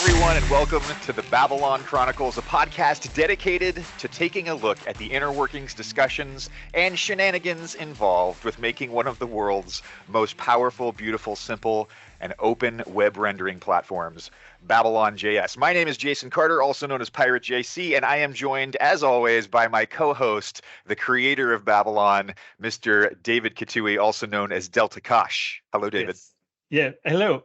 everyone, and welcome to the Babylon Chronicles, a podcast dedicated to taking a look at the inner workings, discussions, and shenanigans involved with making one of the world's most powerful, beautiful, simple, and open web rendering platforms, Babylon.js. My name is Jason Carter, also known as Pirate JC, and I am joined, as always, by my co-host, the creator of Babylon, Mr. David Katui, also known as Delta Kosh. Hello, David. Yes. Yeah, hello.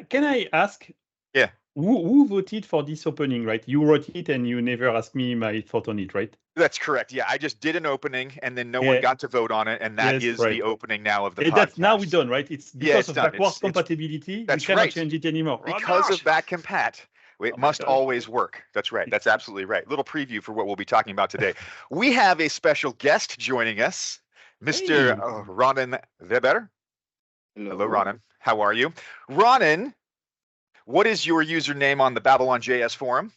Can I ask? Yeah. Who voted for this opening, right? You wrote it and you never asked me my thought on it, right? That's correct. Yeah, I just did an opening and then no one got to vote on it, and that is right. the opening now of the podcast. That's now we're done, right? It's because of backwards compatibility. That's we cannot right. change it anymore. Because of back compat. It must always work. That's right. That's absolutely right. Little preview for what we'll be talking about today. We have a special guest joining us, Mr. Raanan Weber. Hello, Raanan. How are you? Raanan, what is your username on the Babylon.js forum?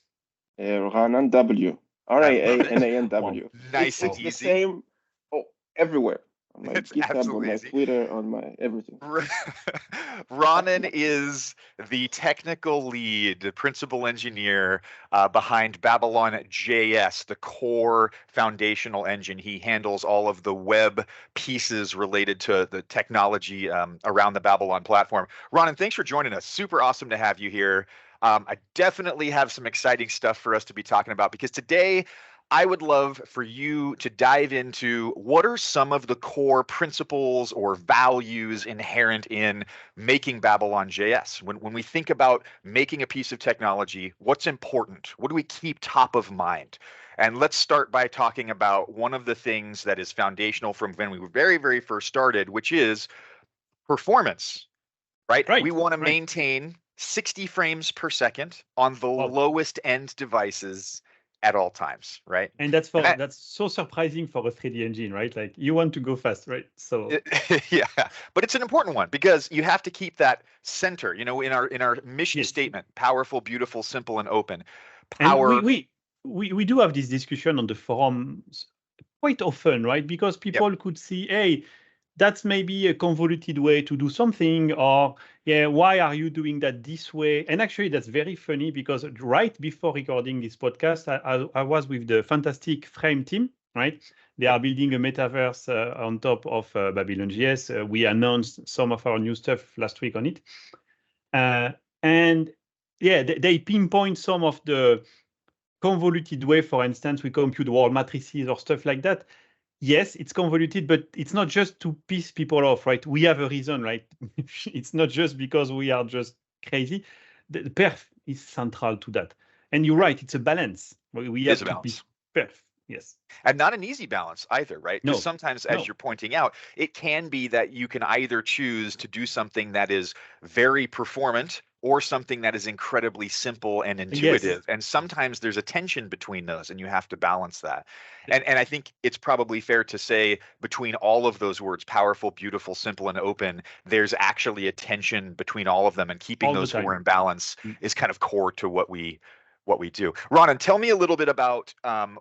Raanan W. R-A-A-N-A-N-W. Nice and easy. It's the same everywhere. On my it's GitHub, on my Twitter, on my everything. Raanan is the technical lead, the principal engineer behind Babylon.js, the core foundational engine. He handles all of the web pieces related to the technology around the Babylon platform. Raanan, thanks for joining us. Super awesome to have you here. I definitely have some exciting stuff for us to be talking about, because today I would love for you to dive into what are some of the core principles or values inherent in making Babylon.js. When we think about making a piece of technology, what's important? What do we keep top of mind? And let's start by talking about one of the things that is foundational from when we were very, very first started, which is performance, right? We want to maintain 60 frames per second on the lowest end devices at all times, right? And that's so surprising for a 3D engine, right? Like, you want to go fast, right? So yeah, but it's an important one because you have to keep that center. You know, in our mission statement: powerful, beautiful, simple, and open. And we do have this discussion on the forums quite often, right? Because people could see, hey, that's maybe a convoluted way to do something, or why are you doing that this way? And actually, that's very funny because right before recording this podcast, I was with the fantastic Frame team, right? They are building a metaverse on top of Babylon.js. We announced some of our new stuff last week on it. They pinpoint some of the convoluted way, for instance, we compute world matrices or stuff like that. Yes, it's convoluted, but it's not just to piss people off, right? We have a reason, right? It's not just because we are just crazy. The perf is central to that. And you're right, it's a balance. We have to be perf, yes. And not an easy balance either, right? Because sometimes, as you're pointing out, it can be that you can either choose to do something that is very performant or something that is incredibly simple and intuitive. Yes. And sometimes there's a tension between those, and you have to balance that. And I think it's probably fair to say between all of those words, powerful, beautiful, simple, and open, there's actually a tension between all of them, and keeping those four in balance is kind of core to what we do. Raanan, tell me a little bit about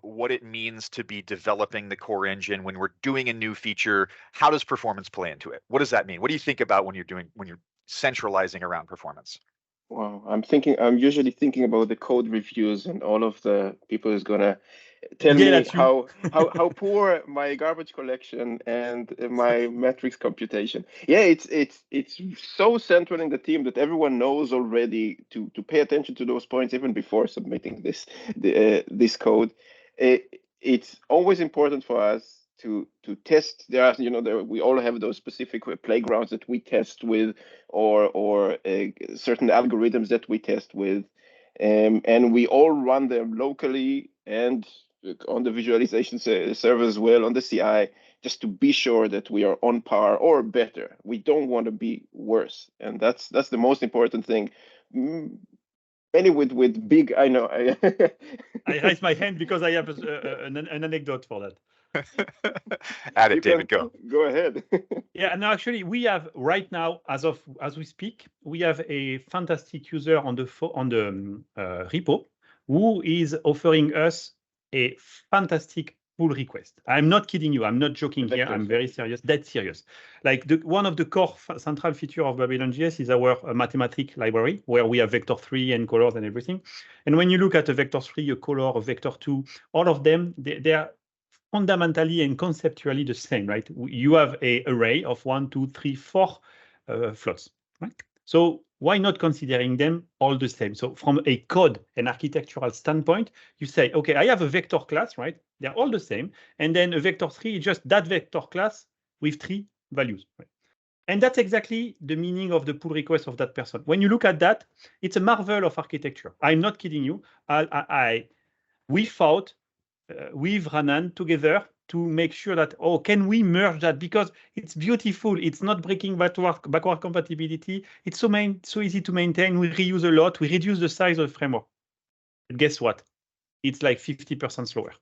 what it means to be developing the core engine when we're doing a new feature. How does performance play into it? What does that mean? What do you think about when you're centralizing around performance? Wow, I'm usually thinking about the code reviews and all of the people who's gonna tell me how poor my garbage collection and my metrics computation. Yeah, it's so central in the team that everyone knows already to pay attention to those points even before submitting this code. It's always important for us to test. We all have those specific playgrounds that we test with, or certain algorithms that we test with, and we all run them locally and on the visualization server as well, on the CI, just to be sure that we are on par or better. We don't want to be worse, and that's the most important thing. Many with big, I know. I raise my hand because I have an anecdote for that. Add it, David. Go ahead. Yeah, and actually, we have right now, as we speak, we have a fantastic user on the repo who is offering us a fantastic pull request. I'm not kidding you. I'm not joking here. I'm very serious. That's serious. Like one of the core central feature of Babylon.js is our mathematic library, where we have vector 3 and colors and everything. And when you look at a vector 3, a color, a vector 2, all of them, they are fundamentally and conceptually the same, right? You have an array of 1, 2, 3, 4 floats, right? So why not considering them all the same? So from a code and architectural standpoint, you say, okay, I have a vector class, right? They're all the same. And then a vector 3 is just that vector class with 3 values, right? And that's exactly the meaning of the pull request of that person. When you look at that, it's a marvel of architecture. I'm not kidding you. We fought with Raanan together to make sure that, oh, can we merge that? Because it's beautiful. It's not breaking backward compatibility. It's so easy to maintain. We reuse a lot. We reduce the size of the framework. But guess what? It's like 50% slower.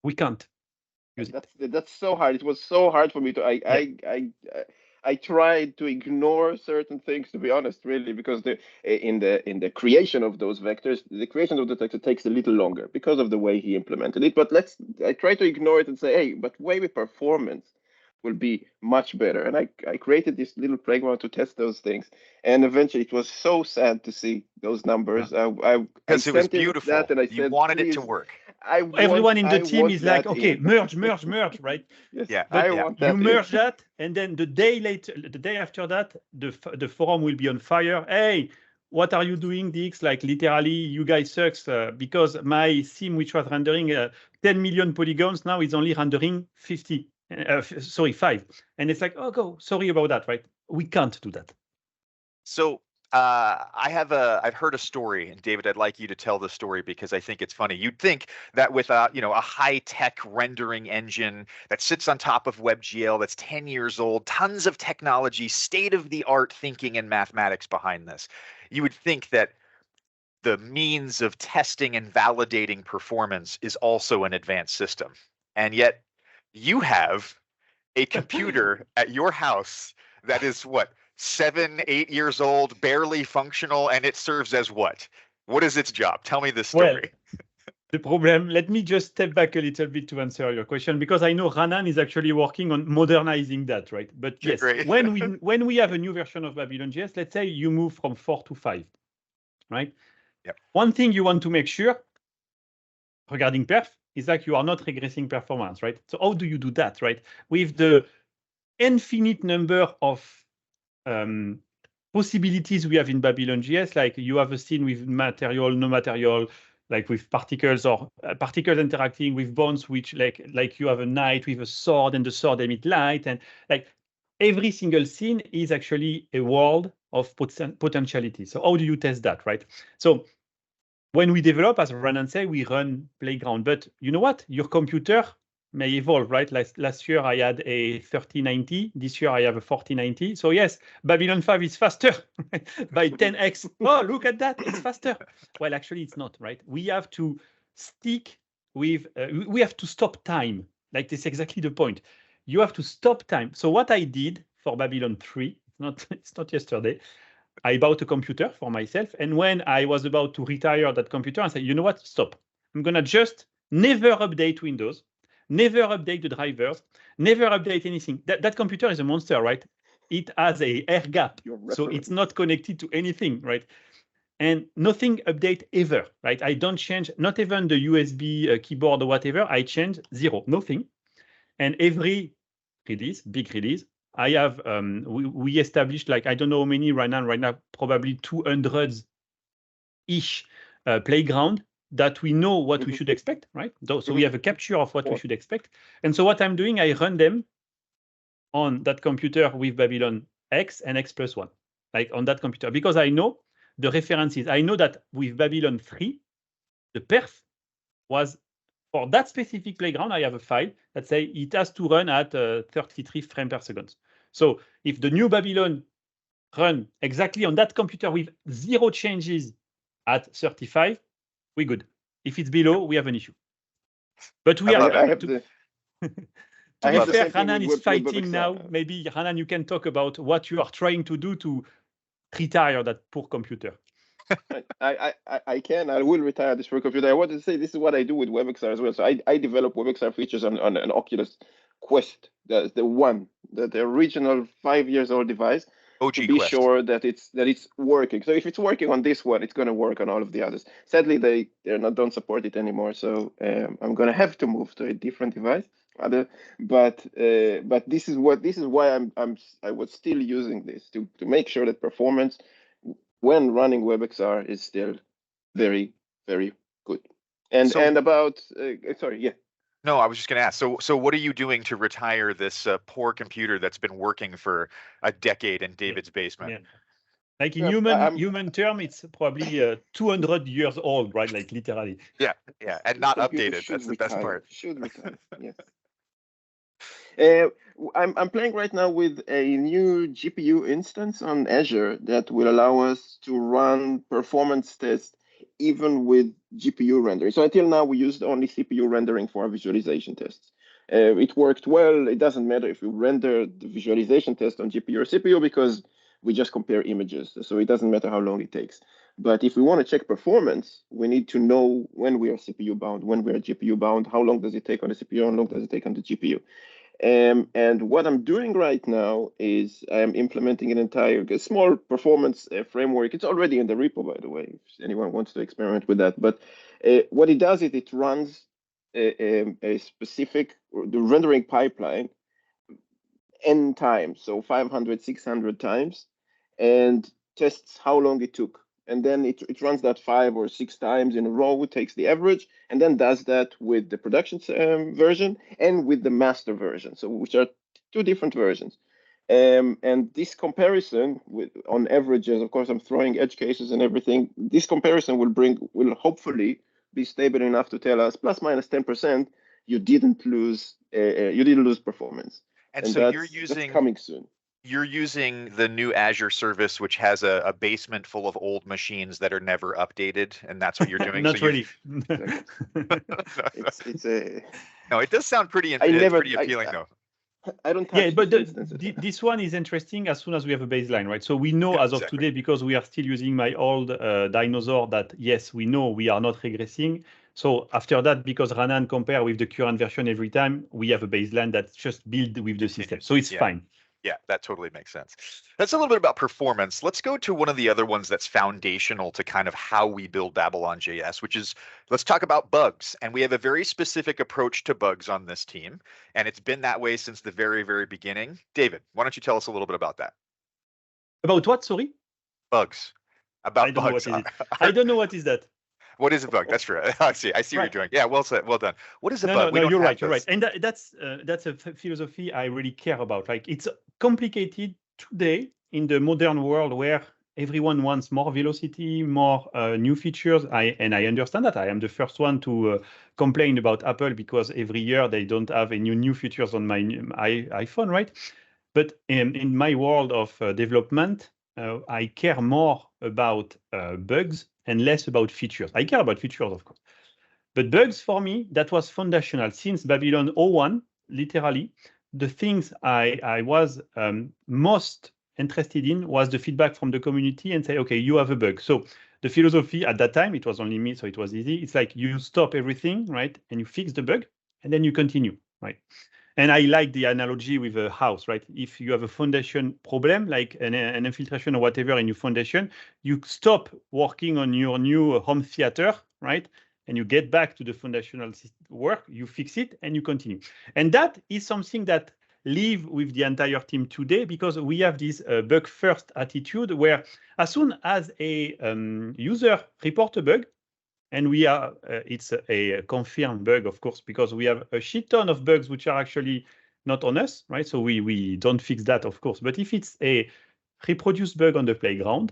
We can't use it. That's so hard. It was so hard for me to. I tried to ignore certain things, to be honest, really, because in the creation of those vectors, the creation of the vector takes a little longer because of the way he implemented it. But I try to ignore it and say, hey, but wavy performance will be much better. And I created this little playground to test those things. And eventually it was so sad to see those numbers. Because it was beautiful. That and I you said, wanted it to work. Everyone in the team is like, okay, merge, right? Yes, yeah, but you merge that, and then the day after that, the forum will be on fire. Hey, what are you doing, Dix? Like literally, you guys sucks because my sim, which was rendering 10 million polygons, now is only rendering 5. And it's like, oh, go, sorry about that, right? We can't do that. So I've heard a story, and David, I'd like you to tell the story because I think it's funny. You'd think that with a high-tech rendering engine that sits on top of WebGL that's 10 years old, tons of technology, state-of-the-art thinking and mathematics behind this, you would think that the means of testing and validating performance is also an advanced system. And yet you have a computer at your house that is what? 7, 8 years old, barely functional, and it serves as what? What is its job? Tell me this story. Well, the problem, let me just step back a little bit to answer your question, because I know Raanan is actually working on modernizing that, right? But yes, when we have a new version of Babylon.js, let's say you move from 4 to 5, right? Yep. One thing you want to make sure regarding perf is that you are not regressing performance, right? So how do you do that, right? With the infinite number of possibilities we have in Babylon.js, like you have a scene with material, no material, like with particles or particles interacting with bonds, which like you have a knight with a sword and the sword emit light, and like every single scene is actually a world of potentiality. So how do you test that, right? So when we develop, as Raanan said, we run Playground, but you know what? Your computer may evolve, right? Last year I had a 3090. This year I have a 4090. So yes, Babylon 5 is faster by 10x. Oh, look at that, it's faster. Well, actually it's not, right? We have to stick with, we have to stop time. Like this is exactly the point. You have to stop time. So what I did for Babylon 3, it's not yesterday, I bought a computer for myself. And when I was about to retire that computer, I said, you know what, stop. I'm gonna just never update Windows, never update the drivers, never update anything. That computer is a monster, right? It has a air gap, so it's not connected to anything, right? And nothing update ever, right? I don't change, not even the USB keyboard or whatever. I change zero, nothing. And every release, big release, I have, we established like, I don't know how many right now, probably 200-ish playground that we know what we should expect, right? So we have a capture of what we should expect. And so what I'm doing, I run them on that computer with Babylon X and X+1, like on that computer, because I know the references. I know that with Babylon 3, the perf was for that specific playground. I have a file that say it has to run at 33 frames per second. So if the new Babylon run exactly on that computer with 0 changes at 35, we're good. If it's below, we have an issue. But we are to be fair, Raanan is fighting now. Maybe Raanan, you can talk about what you are trying to do to retire that poor computer. I will retire this for computer. I wanted to say this is what I do with WebXR as well. So I develop WebXR features on an Oculus Quest, the original 5 years old device, OG to be Quest. sure that it's working. So if it's working on this one, it's going to work on all of the others. Sadly, don't support it anymore. So I'm going to have to move to a different device. But this is why I was still using this to make sure that performance when running WebXR is still very, very good. And about sorry, yeah. No, I was just going to ask. So what are you doing to retire this poor computer that's been working for a decade in David's basement? Yeah. Like in human term, it's probably 200 years old, right? Like literally. Yeah, and not updated. That's the best part. Should retire. Yes. I'm playing right now with a new GPU instance on Azure that will allow us to run performance tests even with GPU rendering. So until now, we used only CPU rendering for our visualization tests. It worked well. It doesn't matter if we render the visualization test on GPU or CPU because we just compare images. So it doesn't matter how long it takes. But if we want to check performance, we need to know when we are CPU bound, when we are GPU bound, how long does it take on the CPU, how long does it take on the GPU. And what I'm doing right now is I'm implementing a small performance framework. It's already in the repo, by the way, if anyone wants to experiment with that. But what it does is it runs a specific the rendering pipeline n times, so 500, 600 times, and tests how long it took. And then it runs that 5 or 6 times in a row, takes the average, and then does that with the production version and with the master version, so which are two different versions. And this comparison on averages, of course, I'm throwing edge cases and everything. This comparison will hopefully be stable enough to tell us plus minus 10% you didn't lose performance. And so that's coming soon. You're using the new Azure service, which has a basement full of old machines that are never updated, and that's what you're doing. Not really. No, it does sound pretty appealing, though. I don't. Yeah, but this one is interesting as soon as we have a baseline, right? So we know as of today, because we are still using my old dinosaur, that yes, we know we are not regressing. So after that, because Raanan compare with the current version every time, we have a baseline that's just built with the system. So it's fine. Yeah, that totally makes sense. That's a little bit about performance. Let's go to one of the other ones that's foundational to kind of how we build Babylon.js, which is, let's talk about bugs. And we have a very specific approach to bugs on this team. And it's been that way since the very, very beginning. David, why don't you tell us a little bit about that? About what, sorry? Bugs. About bugs. I don't know what is that. What is a bug? That's true. I see what you're doing. Yeah, well said. Well done. What is a bug? No, you're right. You're right. And that's a philosophy I really care about. Like, it's complicated today in the modern world where everyone wants more velocity, more new features. I understand that. I am the first one to complain about Apple because every year they don't have any new features on my iPhone, right? But in my world of development, I care more about bugs and less about features. I care about features, of course. But bugs, for me, that was foundational. Since Babylon 01, literally, the things I was most interested in was the feedback from the community and say, okay, you have a bug. So the philosophy at that time, it was only me, so it was easy. It's like you stop everything, right? And you fix the bug, and then you continue, right? And I like the analogy with a house, right? If you have a foundation problem, like an infiltration or whatever in your foundation, you stop working on your new home theater, right? And you get back to the foundational work, you fix it, and you continue. And that is something that live with the entire team today, because we have this bug first attitude where as soon as a user report a bug, and we are, it's a confirmed bug, of course, because we have a shit ton of bugs which are actually not on us, right? So we don't fix that, of course. But if it's a reproduced bug on the playground,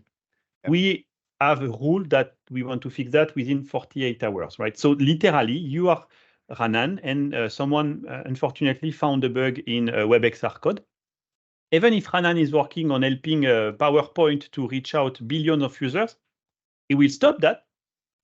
we have a rule that we want to fix that within 48 hours, right? So literally, you are Raanan, and someone unfortunately found a bug in WebXR code. Even if Raanan is working on helping PowerPoint to reach out billions of users, he will stop that,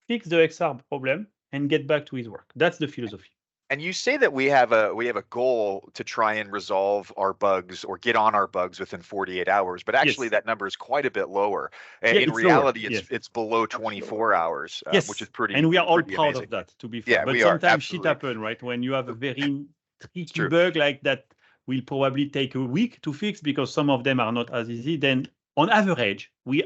fix the XR problem, and get back to his work. That's the philosophy. And you say that we have a goal to try and resolve our bugs or get on our bugs within 48 hours, but actually that number is quite a bit lower. In reality, it's below 24 hours, which is pretty. And we are all pretty proud amazing. of that, to be fair. Yeah, but we are, sometimes shit absolutely. happens, right? When you have a very tricky bug like that, will probably take a week to fix because some of them are not as easy. Then on average, we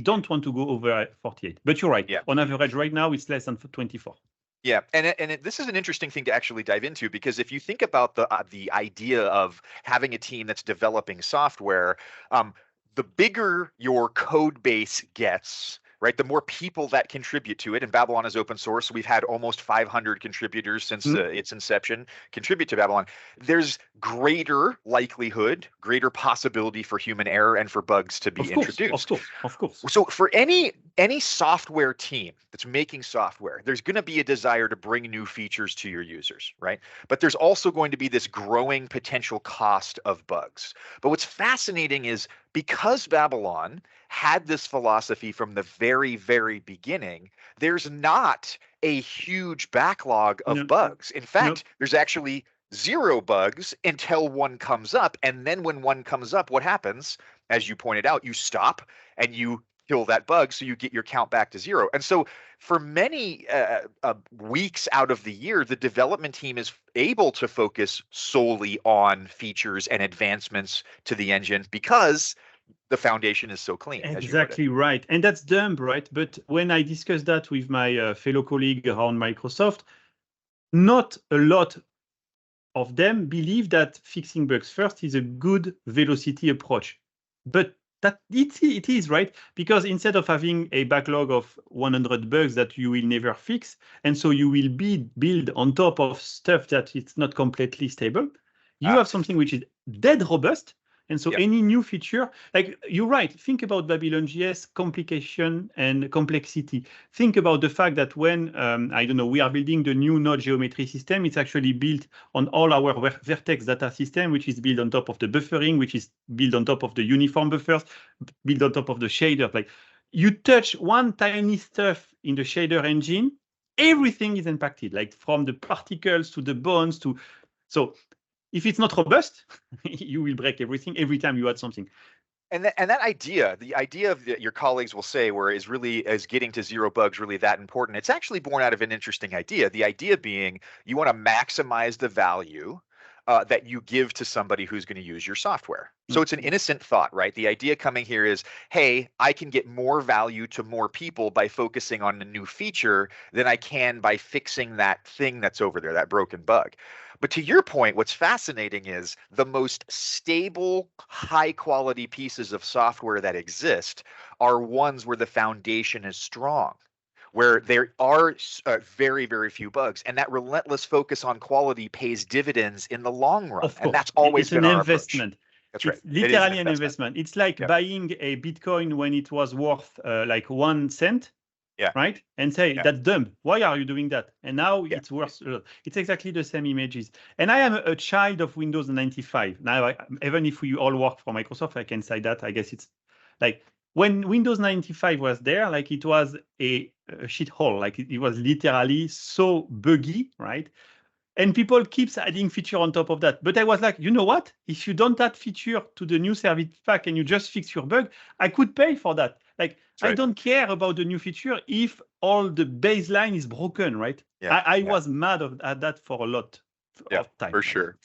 don't want to go over 48. But you're right. Yeah. On average, right now, it's less than 24. Yeah, and this is an interesting thing to actually dive into, because if you think about the idea of having a team that's developing software, the bigger your code base gets, right, the more people that contribute to it. And Babylon is open source, so we've had almost 500 contributors since its inception contribute to Babylon. There's greater likelihood, greater possibility for human error and for bugs to be introduced. Of course. So for any software team that's making software, there's going to be a desire to bring new features to your users, right? But there's also going to be this growing potential cost of bugs. But what's fascinating is, because Babylon had this philosophy from the very, very beginning, there's not a huge backlog of bugs. In fact, there's actually 0 bugs until one comes up. And then when one comes up, what happens? As you pointed out, you stop and you kill that bug, so you get your count back to 0. And so for many weeks out of the year, the development team is able to focus solely on features and advancements to the engine because the foundation is so clean. Exactly right. And that's dumb, right? But when I discussed that with my fellow colleague around Microsoft, not a lot of them believe that fixing bugs first is a good velocity approach. But that it is, right? Because instead of having a backlog of 100 bugs that you will never fix, and so you will build on top of stuff that it's not completely stable, you have something which is dead robust. And so any new feature, like you're right, think about Babylon.js complication and complexity. Think about the fact that when, I don't know, we are building the new node geometry system, it's actually built on all our vertex data system, which is built on top of the buffering, which is built on top of the uniform buffers, built on top of the shader. Like you touch one tiny stuff in the shader engine, everything is impacted, like from the particles to the bones to, so if it's not robust, you will break everything every time you add something. And that idea, the idea of your colleagues will say, where is getting to 0 bugs really that important? It's actually born out of an interesting idea. The idea being you want to maximize the value that you give to somebody who's going to use your software. So it's an innocent thought, right? The idea coming here is, hey, I can get more value to more people by focusing on a new feature than I can by fixing that thing that's over there, that broken bug. But to your point, what's fascinating is the most stable, high-quality pieces of software that exist are ones where the foundation is strong, where there are very, very few bugs. And that relentless focus on quality pays dividends in the long run. And that's always been our investment. That's right. It's literally an investment. It's like buying a Bitcoin when it was worth like 1 cent. Yeah. Right. And say that's dumb. Why are you doing that? And now it's worth. It's exactly the same images. And I am a child of Windows 95. Now, even if we all work for Microsoft, I can say that. I guess it's like when Windows 95 was there, like it was a shithole. Like it was literally so buggy, right? And people keeps adding feature on top of that. But I was like, you know what? If you don't add feature to the new service pack and you just fix your bug, I could pay for that. Like, I don't care about the new feature if all the baseline is broken, right? I was mad at that for a lot of time. For sure.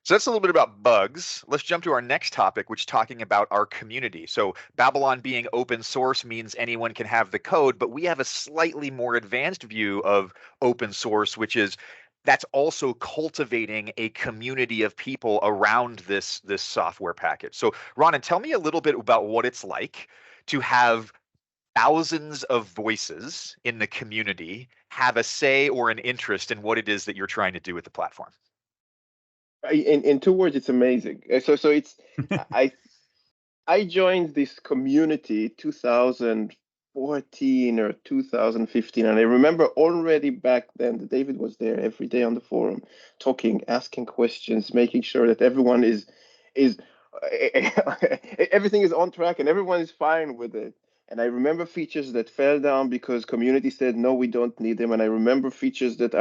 So that's a little bit about bugs. Let's jump to our next topic, which is talking about our community. So Babylon being open source means anyone can have the code, but we have a slightly more advanced view of open source, which is that's also cultivating a community of people around this software package. So Raanan, tell me a little bit about what it's like to have thousands of voices in the community have a say or an interest in what it is that you're trying to do with the platform. In 2 words, it's amazing. So it's I joined this community 2014 or 2015, and I remember already back then that David was there every day on the forum, talking, asking questions, making sure that everyone is everything is on track and everyone is fine with it. And I remember features that fell down because community said, no, we don't need them. And I remember features that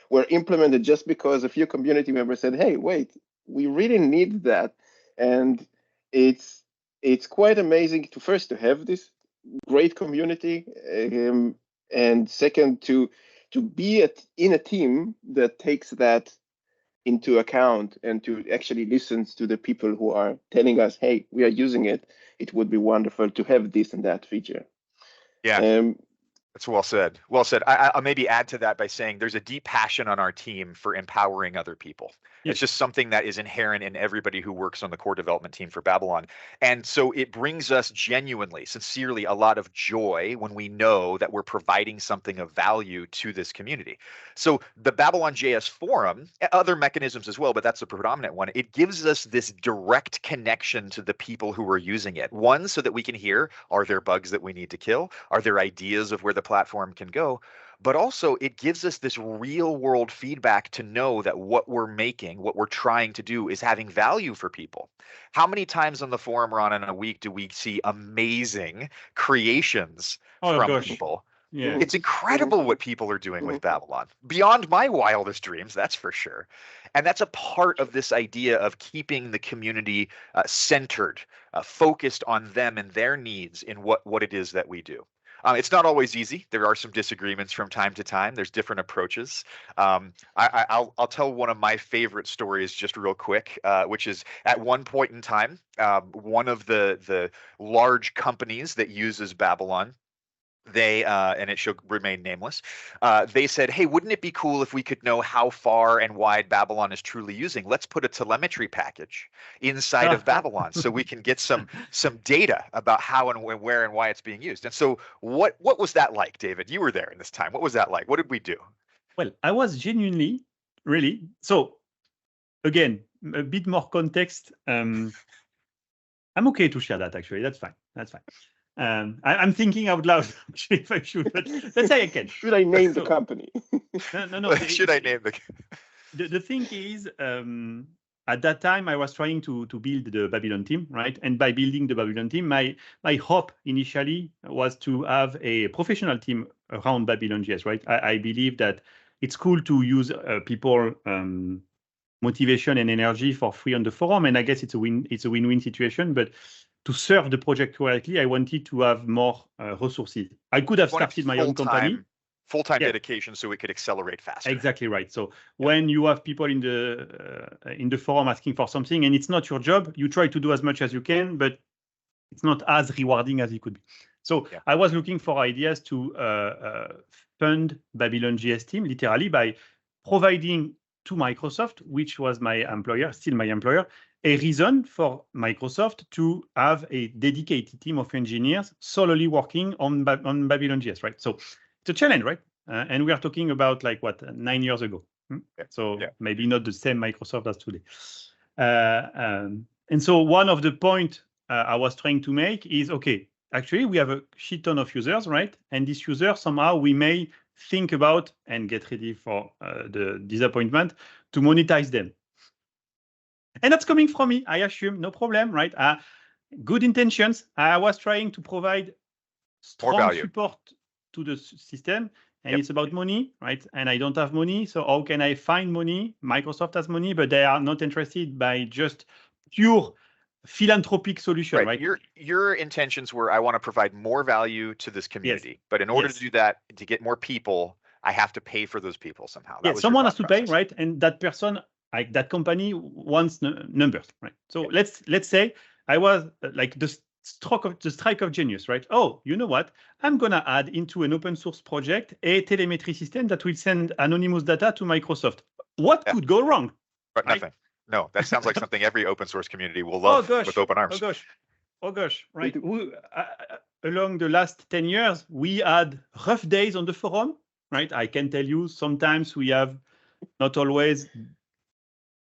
were implemented just because a few community members said, hey, wait, we really need that. And it's quite amazing to have this great community, and second to be in a team that takes that into account and to actually listens to the people who are telling us, hey, we are using it. It would be wonderful to have this and that feature. Yeah. That's well said. Well said. I'll maybe add to that by saying there's a deep passion on our team for empowering other people. Yeah. It's just something that is inherent in everybody who works on the core development team for Babylon. And so it brings us genuinely, sincerely, a lot of joy when we know that we're providing something of value to this community. So the Babylon.js forum, other mechanisms as well, but that's the predominant one. It gives us this direct connection to the people who are using it. One, so that we can hear, are there bugs that we need to kill? Are there ideas of where the platform can go? But also it gives us this real world feedback to know that what we're making, what we're trying to do is having value for people. How many times on the forum, Ron, in a week do we see amazing creations from people? Yeah. It's incredible what people are doing with Babylon. Beyond my wildest dreams, that's for sure. And that's a part of this idea of keeping the community centered, focused on them and their needs in what it is that we do. It's not always easy. There are some disagreements from time to time. There's different approaches. I'll tell one of my favorite stories just real quick, which is at one point in time, one of the large companies that uses Babylon, they and it should remain nameless, they said, hey, wouldn't it be cool if we could know how far and wide Babylon is truly using? Let's put a telemetry package inside of Babylon so we can get some data about how and where and why it's being used. And so what was that like, David? You were there in this time. What was that like? What did we do? Well, I was genuinely, really. So again, a bit more context. I'm okay to share that, actually. That's fine. That's fine. I'm thinking out loud if I should, but let's say I can. Should I name the company? No. Should I name the thing is, at that time I was trying to build the Babylon team, right? And by building the Babylon team, my hope initially was to have a professional team around Babylon.js, right? I believe that it's cool to use people motivation and energy for free on the forum, and I guess it's a win-win situation. But to serve the project correctly, I wanted to have more resources. I could have started my own company. Full-time dedication so it could accelerate faster. Exactly right. So when you have people in the forum asking for something and it's not your job, you try to do as much as you can, but it's not as rewarding as it could be. So I was looking for ideas to fund Babylon.js team literally by providing to Microsoft, which was my employer, still my employer, a reason for Microsoft to have a dedicated team of engineers solely working on Babylon.js, right? So it's a challenge, right? And we are talking about 9 years ago. So maybe not the same Microsoft as today. And so one of the points I was trying to make is, okay, actually we have a shit ton of users, right? And these users, somehow we may think about and get ready for the disappointment to monetize them. And that's coming from me, I assume, no problem, right? Good intentions. I was trying to provide strong support to the system, and it's about money, right? And I don't have money, so how can I find money? Microsoft has money, but they are not interested by just pure philanthropic solution, right? Your intentions were, I want to provide more value to this community, but in order to do that, to get more people, I have to pay for those people somehow. Someone has to pay, right? And that person, like that company, wants numbers, right? So let's say I was like the strike of genius, right? Oh, you know what? I'm gonna add into an open source project a telemetry system that will send anonymous data to Microsoft. What could go wrong? But nothing. No, that sounds like something every open source community will love with open arms. Oh gosh, right? Along the last 10 years, we had rough days on the forum, right? I can tell you sometimes we have not always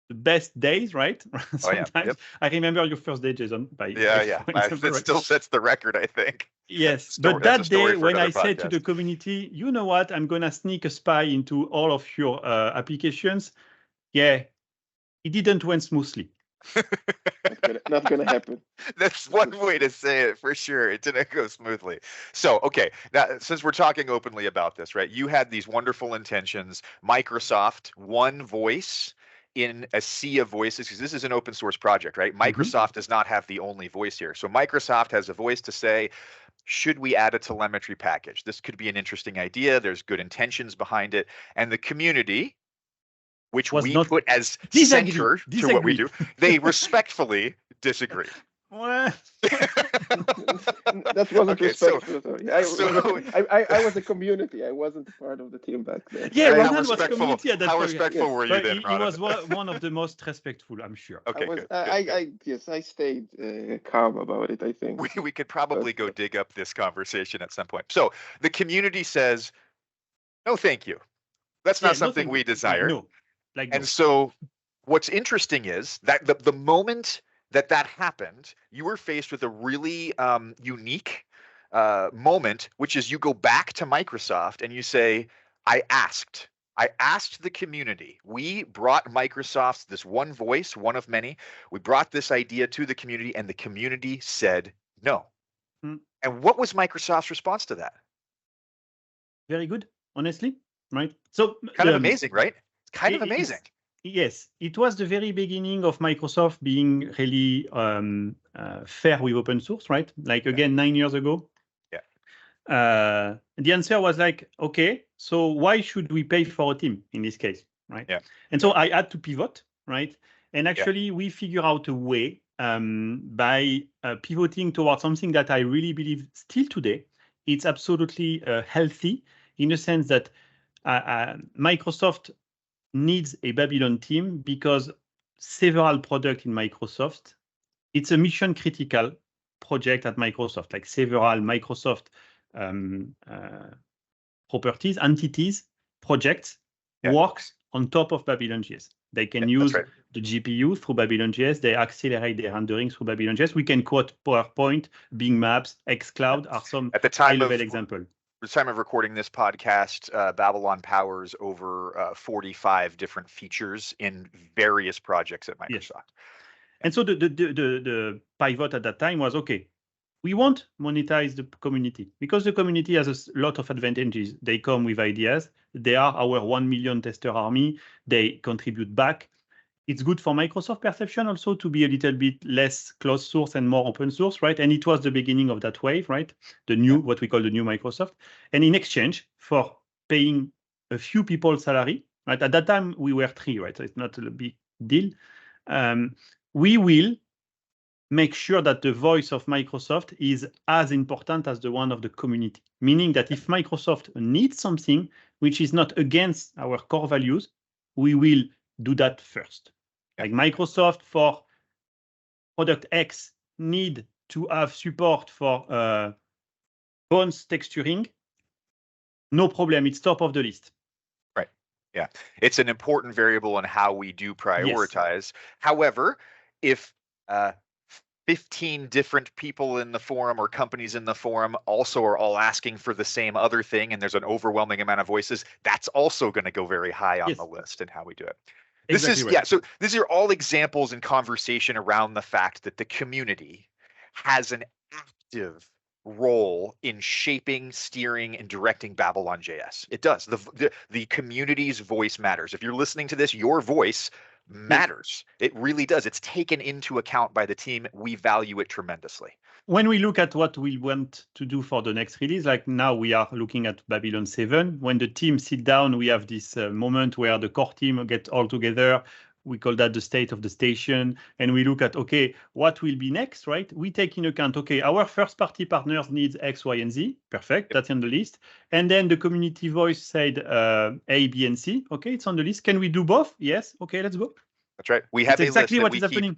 the best days, right? Sometimes. I remember your first day, Jason. It still sets the record, I think. Yes, but that day when I said to the community, you know what, I'm going to sneak a spy into all of your applications. Yeah, it didn't went smoothly. Not gonna happen. That's one way to say it for sure. It didn't go smoothly. So, okay, now since we're talking openly about this, right? You had these wonderful intentions. Microsoft, one voice in a sea of voices, because this is an open source project, right? Microsoft does not have the only voice here. So Microsoft has a voice to say, should we add a telemetry package? This could be an interesting idea. There's good intentions behind it. And the community, which we put as center to what we do, they respectfully disagree. That wasn't respectful. I was a community. I wasn't part of the team back then. Yeah, Raanan was community at that How point. respectful were you then, He was one of the most respectful, I'm sure. Okay, I stayed calm about it, I think. We could probably go dig up this conversation at some point. So the community says, no, thank you. That's not something we desire. No. And so what's interesting is that the moment that happened, you were faced with a really unique moment, which is you go back to Microsoft and you say, I asked the community. We brought Microsoft this one voice, one of many. We brought this idea to the community and the community said no. And what was Microsoft's response to that? Very good, honestly, right? So kind of amazing, right? Kind of amazing. Yes, it was the very beginning of Microsoft being really fair with open source, right? Like again, 9 years ago. Yeah. The answer was like, okay, so why should we pay for a team in this case, right? Yeah. And so I had to pivot, right? And actually, we figure out a way by pivoting towards something that I really believe still today, it's absolutely healthy in the sense that Microsoft needs a Babylon team because several products in Microsoft, it's a mission critical project at Microsoft, like several Microsoft properties, entities, projects, works on top of Babylon.js. They can use the GPU through Babylon.js. They accelerate their rendering through Babylon.js. We can quote PowerPoint, Bing Maps, xCloud are some high-level examples. At the time of recording this podcast, Babylon powers over 45 different features in various projects at Microsoft. Yes. And so the pivot at that time was, okay, we won't monetize the community because the community has a lot of advantages. They come with ideas. They are our 1 million tester army. They contribute back. It's good for Microsoft perception also to be a little bit less closed source and more open source, right? And it was the beginning of that wave, right? The new, what we call the new Microsoft. And in exchange for paying a few people's salary, right? At that time, we were 3, right? So it's not a big deal. We will make sure that the voice of Microsoft is as important as the one of the community. Meaning that if Microsoft needs something which is not against our core values, we will do that first. Like Microsoft for product X need to have support for bones texturing. No problem, it's top of the list. Right, yeah. It's an important variable in how we do prioritize. Yes. However, if 15 different people in the forum or companies in the forum also are all asking for the same other thing and there's an overwhelming amount of voices, that's also going to go very high on the list in how we do it. This is so these are all examples in conversation around the fact that the community has an active role in shaping, steering, and directing Babylon.js. It does. The community's voice matters. If you're listening to this, your voice matters. It really does. It's taken into account by the team. We value it tremendously. When we look at what we want to do for the next release, like now we are looking at Babylon 7. When the team sit down, we have this moment where the core team get all together. We call that the state of the station. And we look at, okay, what will be next, right? We take into account, okay, our first party partners needs X, Y, and Z. Perfect. That's on the list. And then the community voice said A, B, and C. Okay, it's on the list. Can we do both? Yes. Okay, let's go. That's right. We have exactly what is happening.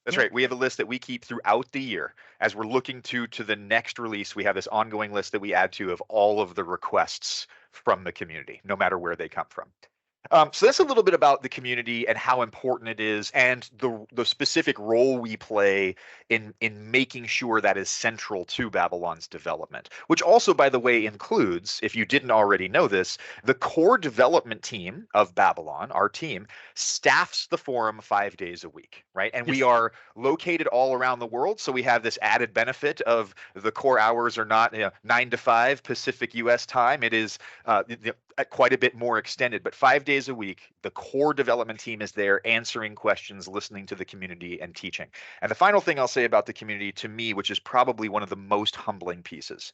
That's right. We have a list that we keep throughout the year. As we're looking to the next release, we have this ongoing list that we add to of all of the requests from the community, no matter where they come from. So that's a little bit about the community and how important it is, and the specific role we play in making sure that is central to Babylon's development. Which also, by the way, includes, if you didn't already know this, the core development team of Babylon, our team, staffs the forum 5 days a week, right? And we are located all around the world, so we have this added benefit of the core hours are not 9 to 5 Pacific U.S. time. It is quite a bit more extended, but 5 days a week, the core development team is there answering questions, listening to the community, and teaching. And the final thing I'll say about the community, to me, which is probably one of the most humbling pieces,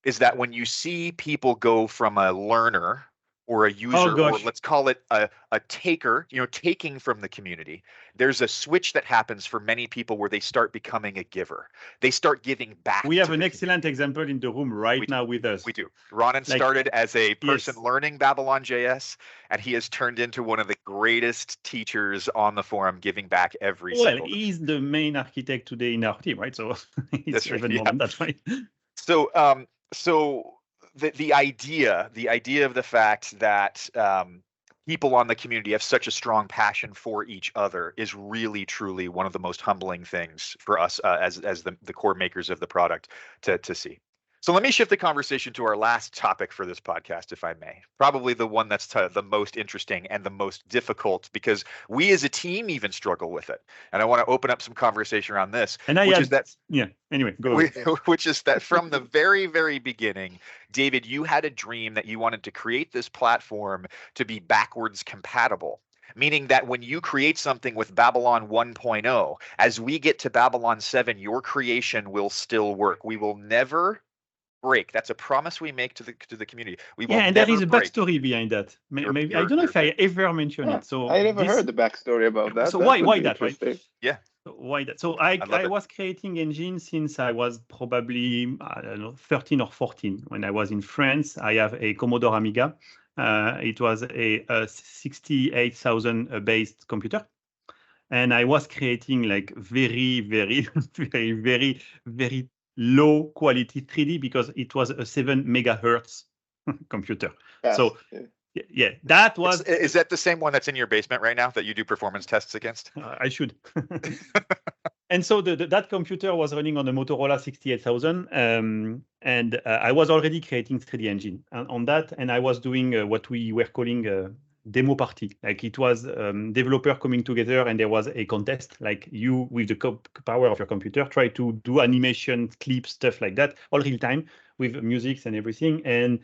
is that when you see people go from a learner or a user, or let's call it a taker, taking from the community, there's a switch that happens for many people where they start becoming a giver. They start giving back. We have an excellent example in the room right now with us. We do. Raanan started as a person learning Babylon.js, and he has turned into one of the greatest teachers on the forum, giving back every single day. He's the main architect today in our team, right? So it's even more than that, right? So the idea of the fact that people on the community have such a strong passion for each other is really, truly one of the most humbling things for us as the core makers of the product to see. So let me shift the conversation to our last topic for this podcast, if I may. Probably the one that's the most interesting and the most difficult, because we as a team even struggle with it. And I want to open up some conversation around this. Anyway, go ahead. Which is that from the very, very beginning, David, you had a dream that you wanted to create this platform to be backwards compatible. Meaning that when you create something with Babylon 1.0, as we get to Babylon 7, your creation will still work. We will never break. That's a promise we make to the community. We will and there is a backstory behind that. Maybe I don't know if I ever mentioned it. So I never heard the backstory about that. So why that, right? Yeah. Why that? So I was creating engines since I was probably 13 or 14 when I was in France. I have a Commodore Amiga. It was a 68,000 based computer. And I was creating like very, very, very, very, very low quality 3D because it was a 7 megahertz computer. So that was. Is that the same one that's in your basement right now that you do performance tests against? I should. And so that computer was running on a Motorola 68,000, and I was already creating 3D engine on that, and I was doing what we were calling a demo party. Like it was developer coming together, and there was a contest. Like you, with the power of your computer, try to do animation, clips, stuff like that, all real time with music and everything. And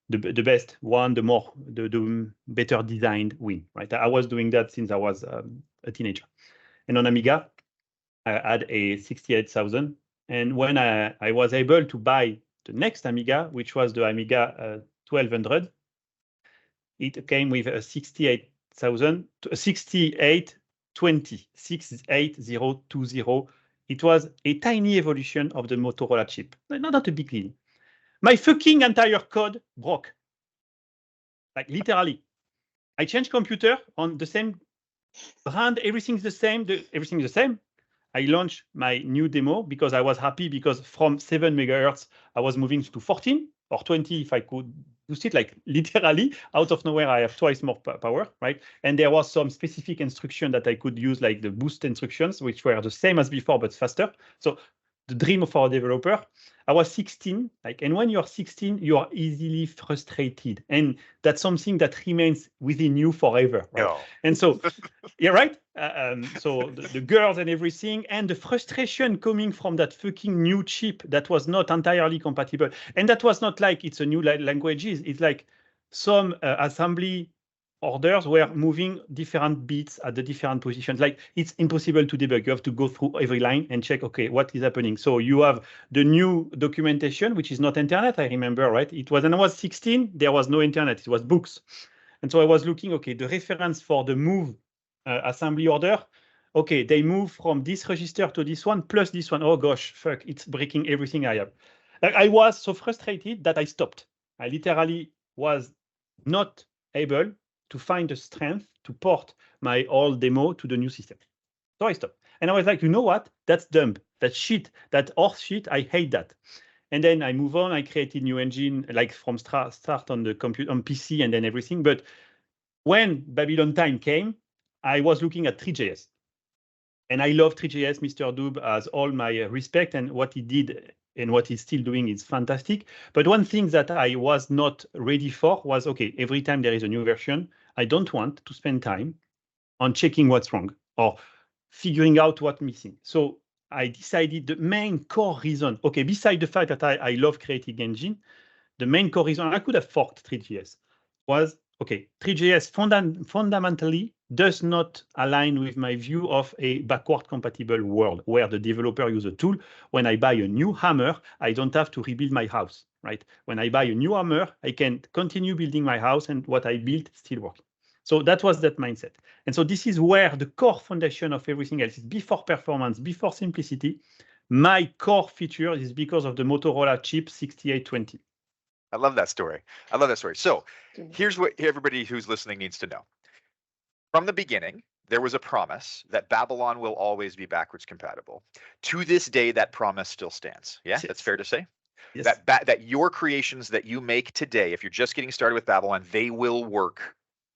the best one, the better designed win. Right? I was doing that since I was a teenager, and on Amiga. I had a 68,000, and when I was able to buy the next Amiga, which was the Amiga 1200, it came with a 68,000, 6820, 68020. It was a tiny evolution of the Motorola chip, not a big deal. My fucking entire code broke, like literally. I changed computer on the same brand, everything's the same, everything's the same. I launched my new demo because I was happy because from 7 megahertz, I was moving to 14 or 20 if I could boost it, like literally out of nowhere, I have twice more power, right? And there was some specific instruction that I could use, like the boost instructions, which were the same as before, but faster. So the dream of our developer. I was 16, and when you're 16, you are easily frustrated, and that's something that remains within you forever. Right? Oh. And so, yeah, right. So the girls and everything, and the frustration coming from that fucking new chip that was not entirely compatible, and that was not like it's a new language. It's like some assembly orders were moving different bits at the different positions. Like it's impossible to debug. You have to go through every line and check, okay, what is happening? So you have the new documentation, which is not internet, I remember, right? It was, and I was 16, there was no internet, it was books. And so I was looking, okay, the reference for the move assembly order, okay, they move from this register to this one, plus this one. Oh gosh, fuck, it's breaking everything I have. Like I was so frustrated that I stopped. I literally was not able to find the strength to port my old demo to the new system. So I stopped. And I was like, you know what? That's dumb. That's shit. That horse shit. I hate that. And then I move on. I created new engine, like from start on the computer, on PC, and then everything. But when Babylon time came, I was looking at 3JS. And I love 3JS. Mr. Doob has all my respect, and what he did and what he's still doing is fantastic. But one thing that I was not ready for was, okay, every time there is a new version, I don't want to spend time on checking what's wrong or figuring out what's missing. So I decided the main core reason, okay, beside the fact that I love creating engine, the main core reason I could have forked 3JS was, okay, 3JS fundamentally does not align with my view of a backward compatible world where the developer uses a tool. When I buy a new hammer, I don't have to rebuild my house, right? When I buy a new hammer, I can continue building my house and what I built still works. So that was that mindset. And so this is where the core foundation of everything else is before performance, before simplicity. My core feature is because of the Motorola chip 6820. I love that story. I love that story. So here's what everybody who's listening needs to know. From the beginning, there was a promise that Babylon will always be backwards compatible. To this day, that promise still stands. Yeah, that's fair to say? Yes. That your creations that you make today, if you're just getting started with Babylon, they will work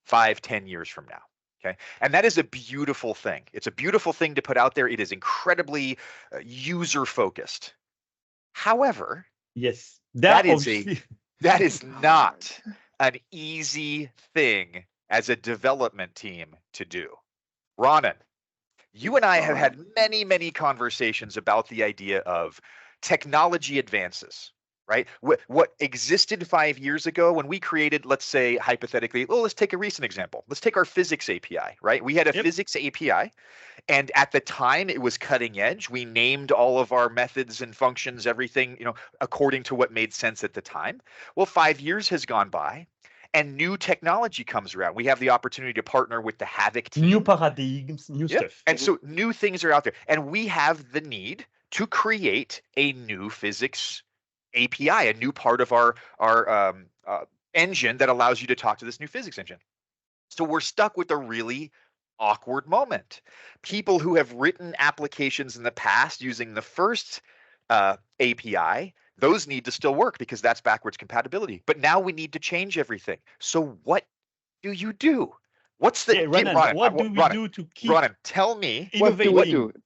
5-10 years from now. Okay. And that is a beautiful thing. It's a beautiful thing to put out there. It is incredibly user focused. However, yes, that is not an easy thing as a development team to do. Raanan, you and I have had many, many conversations about the idea of technology advances, right? What existed 5 years ago when we created, let's say, hypothetically, well, let's take a recent example. Let's take our physics API, right? We had a physics API, and at the time it was cutting edge. We named all of our methods and functions, everything, according to what made sense at the time. Well, 5 years has gone by, and new technology comes around. We have the opportunity to partner with the Havoc team. New paradigms, new stuff. And so new things are out there. And we have the need to create a new physics API, a new part of our engine that allows you to talk to this new physics engine. So we're stuck with a really awkward moment. People who have written applications in the past using the first API, those need to still work because that's backwards compatibility. But now we need to change everything. So what do you do? What's the Raanan, what do we do to keep Raanan, tell me innovating? What do we do?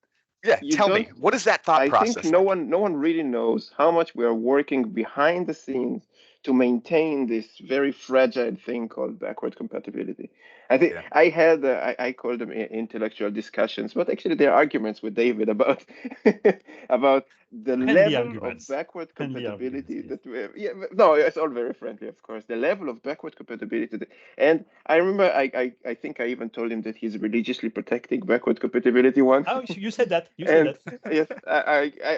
Yeah, tell me. What is that thought process? I think no one really knows how much we are working behind the scenes to maintain this very fragile thing called backward compatibility. I think I call them intellectual discussions, but actually they're arguments with David about about the level of backward compatibility that we have. Yeah, no, it's all very friendly, of course. The level of backward compatibility, and I remember I think I even told him that he's religiously protecting backward compatibility once. Oh, you said that. You said that. Yes,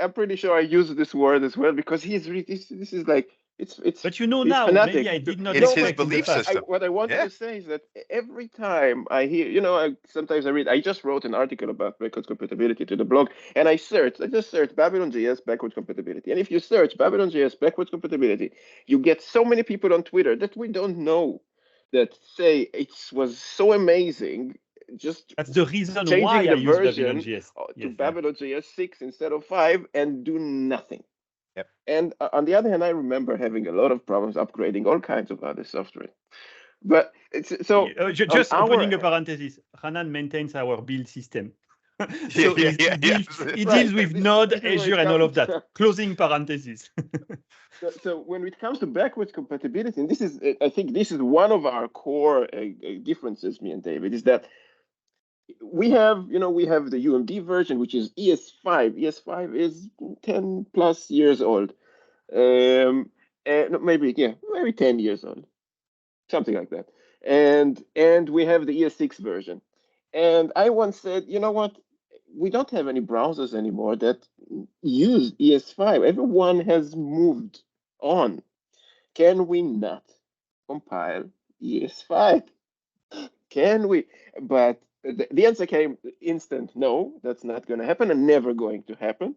I'm pretty sure I use this word as well because he's really this is like. It's but now fanatic. Maybe I did not. It's his belief system. What I wanted to say is that every time I hear, sometimes I read. I just wrote an article about backwards compatibility to the blog, and I just searched Babylon.js backwards compatibility. And if you search Babylon.js backwards compatibility, you get so many people on Twitter that we don't know that say it was so amazing. Just that's the reason changing why the I use version Babylon.js to Babylon.js 6 instead of 5 and do nothing. Yep. And on the other hand, I remember having a lot of problems upgrading all kinds of other software. But so just opening a parenthesis, Raanan maintains our build system. So he deals with Node, Azure, and all of that. Closing parenthesis. So when it comes to backwards compatibility, and I think this is one of our core differences, me and David, is that we have the UMD version, which is ES5. ES5 is 10 plus years old. And maybe 10 years old, something like that. And we have the ES6 version. And I once said, you know what? We don't have any browsers anymore that use ES5. Everyone has moved on. Can we not compile ES5? Can we? But the answer came instant. No, that's not going to happen and never going to happen.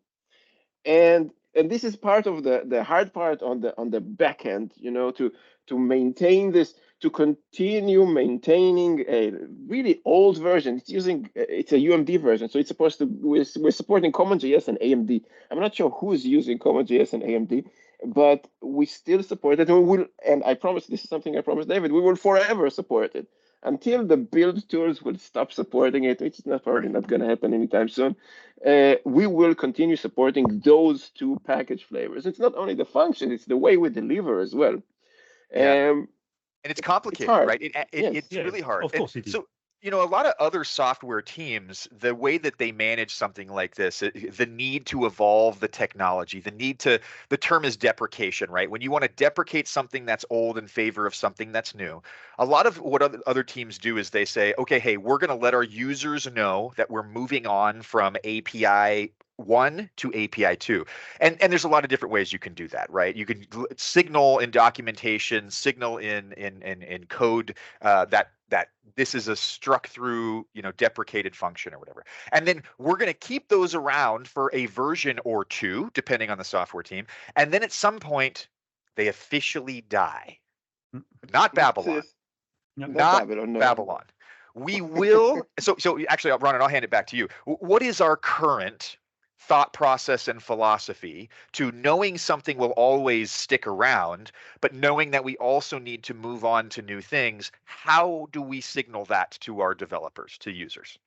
And this is part of the hard part on the back end, to maintain this, to continue maintaining a really old version. It's a UMD version, so it's supposed to we're supporting CommonJS and AMD. I'm not sure who's using CommonJS and AMD, but we still support it. And I promise, this is something I promised David, we will forever support it. until the build tools will stop supporting it, which is probably not going to happen anytime soon, we will continue supporting those two package flavors. It's not only the function, it's the way we deliver as well. And it's complicated, hard. right? It's really hard. Of course it is. So, you know, a lot of other software teams, the way that they manage something like this, the need to evolve the technology, the term is deprecation, right? When you want to deprecate something that's old in favor of something that's new, a lot of what other teams do is they say, okay, hey, we're going to let our users know that we're moving on from API 1 to API 2. And there's a lot of different ways you can do that, right? You can signal in documentation, signal in code that this is a struck through, you know, deprecated function or whatever. And then we're going to keep those around for a version or two, depending on the software team. And then at some point, they officially die. Not Babylon. Not Babylon. No. Babylon. We will. So actually, Raanan, I'll hand it back to you. What is our current thought process and philosophy to knowing something will always stick around, but knowing that we also need to move on to new things? How do we signal that to our developers, to users?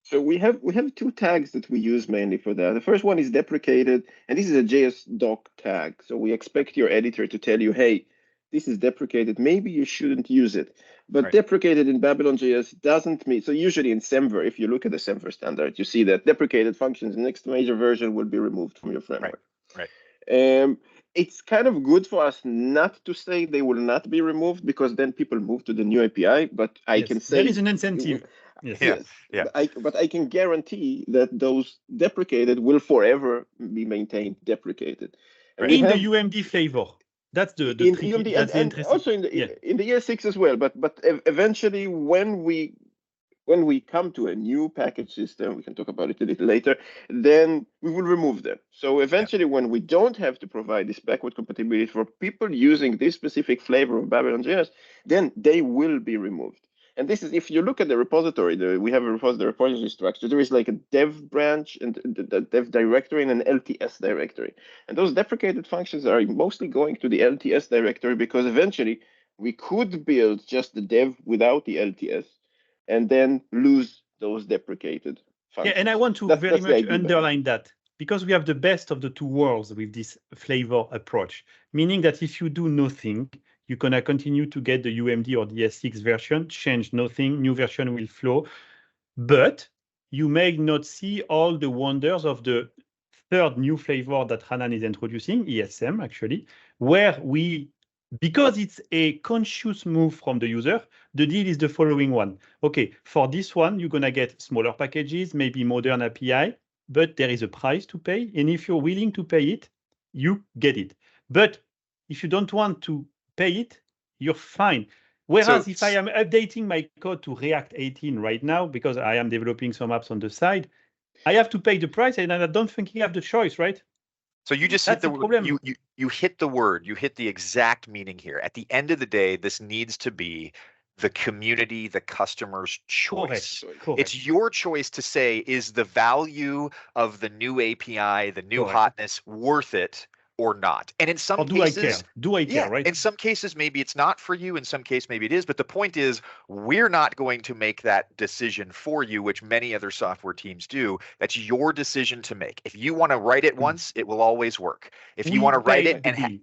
So we have two tags that we use mainly for that. The first one is deprecated, and this is a JS doc tag. So we expect your editor to tell you, hey, this is deprecated. Maybe you shouldn't use it. But deprecated in Babylon.js doesn't mean, so usually in Semver, if you look at the Semver standard, you see that deprecated functions, next major version will be removed from your framework. Right. It's kind of good for us not to say they will not be removed, because then people move to the new API, but I can say— there is an incentive. Yes. But I can guarantee that those deprecated will forever be maintained deprecated. And in the UMD flavor. That's the tricky, UMD, that's and also in the ES6 as well. But eventually, when we come to a new package system, we can talk about it a little later, then we will remove them. So eventually, when we don't have to provide this backward compatibility for people using this specific flavor of Babylon.js, then they will be removed. And this is, if you look at the repository, we have a repository structure. There is like a dev branch and the dev directory and an LTS directory. And those deprecated functions are mostly going to the LTS directory, because eventually we could build just the dev without the LTS and then lose those deprecated functions. Yeah, and I want to very much underline that, because we have the best of the two worlds with this flavor approach, meaning that if you do nothing, you're going to continue to get the UMD or the S6 version, change nothing, new version will flow. But you may not see all the wonders of the third new flavor that Raanan is introducing, ESM actually, where because it's a conscious move from the user, the deal is the following one. Okay, for this one, you're going to get smaller packages, maybe modern API, but there is a price to pay. And if you're willing to pay it, you get it. But if you don't want to pay it, you're fine. Whereas if I am updating my code to React 18 right now, because I am developing some apps on the side, I have to pay the price, and I don't think you have the choice, right? So you just hit the you hit the word, you hit the exact meaning here. At the end of the day, this needs to be the community, the customer's choice. Correct. It's your choice to say, is the value of the new API, the new hotness, worth it or not? And in some cases, do I care, right? In some cases, maybe it's not for you. In some case, maybe it is. But the point is, we're not going to make that decision for you, which many other software teams do. That's your decision to make. If you want to write it once, it will always work. If you want to write it, and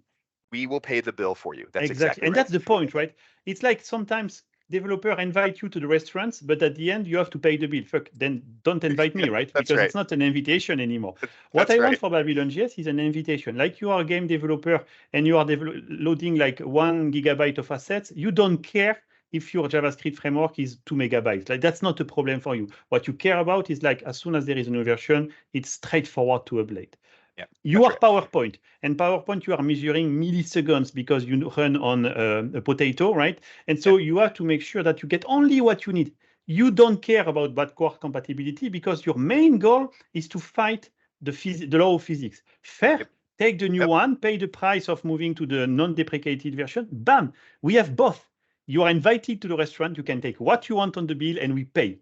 we will pay the bill for you. That's exactly and that's the point, right? It's like sometimes developers invite you to the restaurants, but at the end you have to pay the bill. Fuck, then don't invite me, right? Because it's not an invitation anymore. What I want for Babylon.js is an invitation. Like you are a game developer and you are loading like 1 gigabyte of assets, you don't care if your JavaScript framework is 2 megabytes. Like that's not a problem for you. What you care about is like as soon as there is a new version, it's straightforward to update. Yeah, you are PowerPoint, and PowerPoint you are measuring milliseconds because you run on a potato, right? And so you have to make sure that you get only what you need. You don't care about backward compatibility because your main goal is to fight the law of physics. Fair, take the new one, pay the price of moving to the non-deprecated version. Bam, we have both. You are invited to the restaurant. You can take what you want on the bill, and we pay.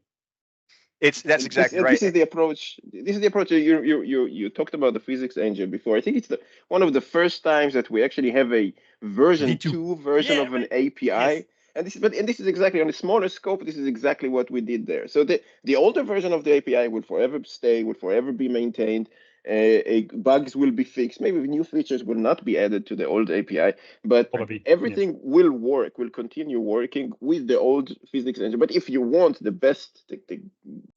That's exactly right. This is the approach. This is the approach. You talked about the physics engine before. I think it's one of the first times that we actually have a version 2 version of an API And this is exactly on a smaller scope. This is exactly what we did there. So the older version of the API will forever stay, will forever be maintained. Bugs will be fixed. Maybe new features will not be added to the old API, but Probably, everything will work, will continue working with the old physics engine. But if you want the best, the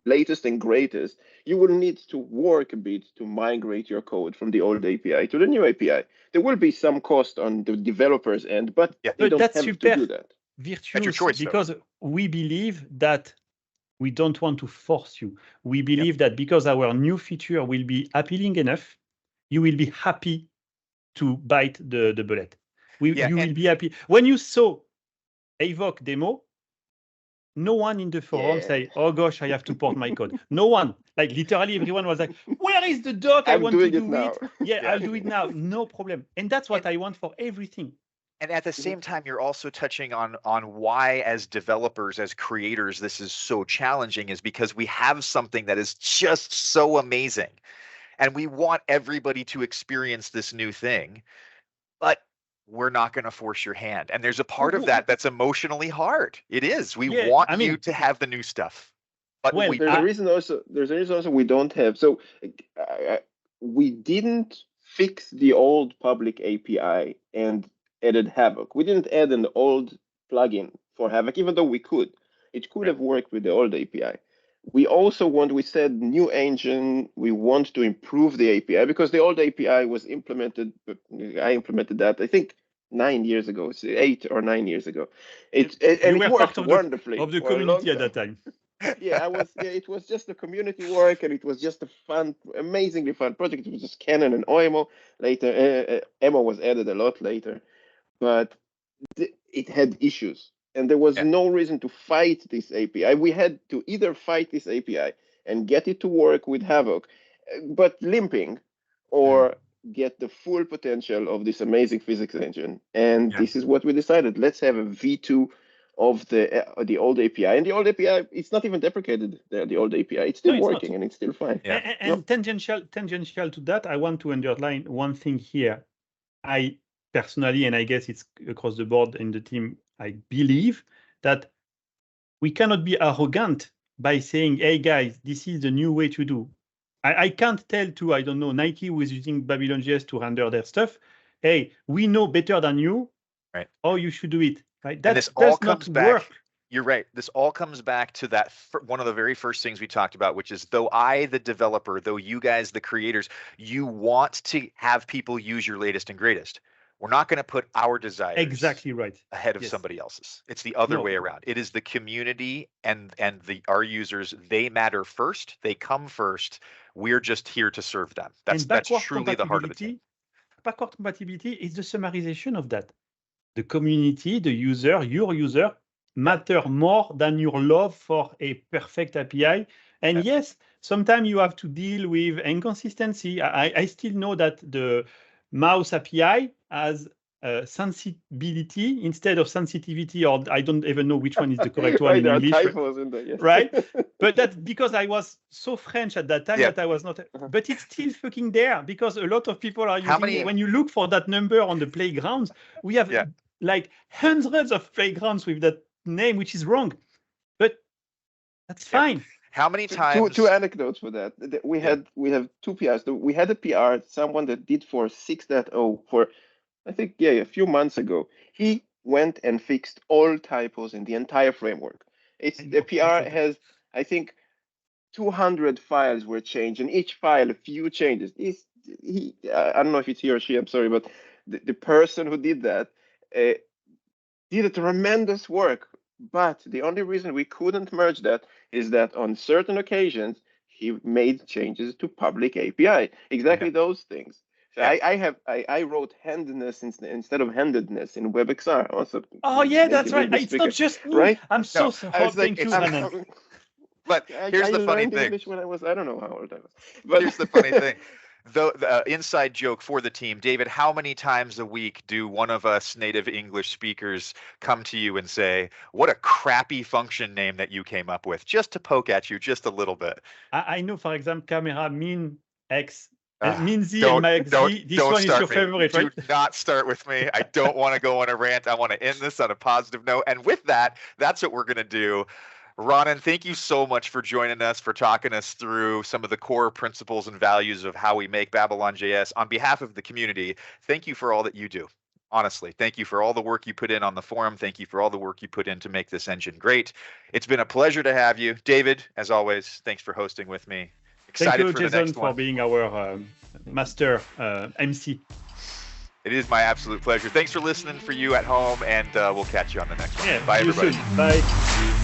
latest and greatest, you will need to work a bit to migrate your code from the old API to the new API. There will be some cost on the developers' end, but they don't have to do that. Virtuous, choice, because we believe that we don't want to force you. We believe that because our new feature will be appealing enough, you will be happy to bite the bullet. You will be happy. When you saw Avoc demo, no one in the forum say, "Oh gosh, I have to port my code." No one. Like literally everyone was like, "Where is the doc? I want to do it. Yeah, I'll do it now. No problem." And that's what I want for everything. And at the same time, you're also touching on why, as developers, as creators, this is so challenging, is because we have something that is just so amazing, and we want everybody to experience this new thing, but we're not going to force your hand. And there's a part of that that's emotionally hard. It is. We want you to have the new stuff. But there's a reason also we don't have. So we didn't fix the old public API and added Havoc. We didn't add an old plugin for Havoc, even though we could. It could have worked with the old API. We also we said new engine, we want to improve the API because the old API was implemented. I implemented that, I think, 9 years ago, 8 or 9 years ago. It worked wonderfully of the community at that time. Yeah, it was just a community work, and it was just a fun, amazingly fun project. It was just Canon and OEMO. Later, EMO was added a lot later, but it had issues, and there was no reason to fight this API. We had to either fight this API and get it to work with Havoc, but limping, or get the full potential of this amazing physics engine. And this is what we decided. Let's have a V2 of the old API, and the old API, it's not even deprecated. The old API, it's still working, and it's still fine. And tangential to that, I want to underline one thing here. I personally, and I guess it's across the board in the team, I believe that we cannot be arrogant by saying, "Hey guys, this is the new way to do." I can't tell to, I don't know, Nike, who is using Babylon.js to render their stuff, "Hey, we know better than you. Right. Oh, you should do it." Right? That does not work. You're right. This all comes back to that one of the very first things we talked about, which is, though I, the developer, though you guys, the creators, you want to have people use your latest and greatest. We're not going to put our desires ahead of somebody else's. It's the other way around. It is the community and our users. They matter first. They come first. We're just here to serve them. That's truly the heart of it. Backward compatibility is the summarization of that. The community, the user, your user, matter more than your love for a perfect API. And yes, sometimes you have to deal with inconsistency. I still know that the mouse API has sensibility instead of sensitivity, or I don't even know which one is the correct one in English. Typos in there, right? But that's because I was so French at that time that I was not. But it's still fucking there because a lot of people are using it. When you look for that number on the playgrounds, we have like hundreds of playgrounds with that name, which is wrong. But that's fine. How many times? Two anecdotes for that. We have two PRs. We had a PR, someone that did for 6.0 for, I think, a few months ago. He went and fixed all typos in the entire framework. The PR has, I think, 200 files were changed, and each file a few changes. I don't know if it's he or she, I'm sorry, but the person who did that did a tremendous work. But the only reason we couldn't merge that is that on certain occasions, he made changes to public API. Exactly those things. So I wrote handedness instead of handedness in WebXR. Also. Oh yeah, that's right. It's not just me. Right? I'm so sorry. Thank you, Raanan. But here's the funny thing. English when I don't know how old I was. But here's the funny thing. Though the inside joke for the team, David, how many times a week do one of us native English speakers come to you and say, "What a crappy function name that you came up with," just to poke at you just a little bit? I know, for example, camera min x Minzy and Maxi, this one is your favorite, right? Do not start with me. I don't want to go on a rant. I want to end this on a positive note. And with that, that's what we're going to do. Raanan, thank you so much for joining us, for talking us through some of the core principles and values of how we make Babylon.js. On behalf of the community, thank you for all that you do. Honestly, thank you for all the work you put in on the forum. Thank you for all the work you put in to make this engine great. It's been a pleasure to have you. David, as always, thanks for hosting with me. Excited thank you, for Jason, for being our master MC. It is my absolute pleasure. Thanks for listening for you at home, and we'll catch you on the next one. Yeah, bye, everybody. Bye.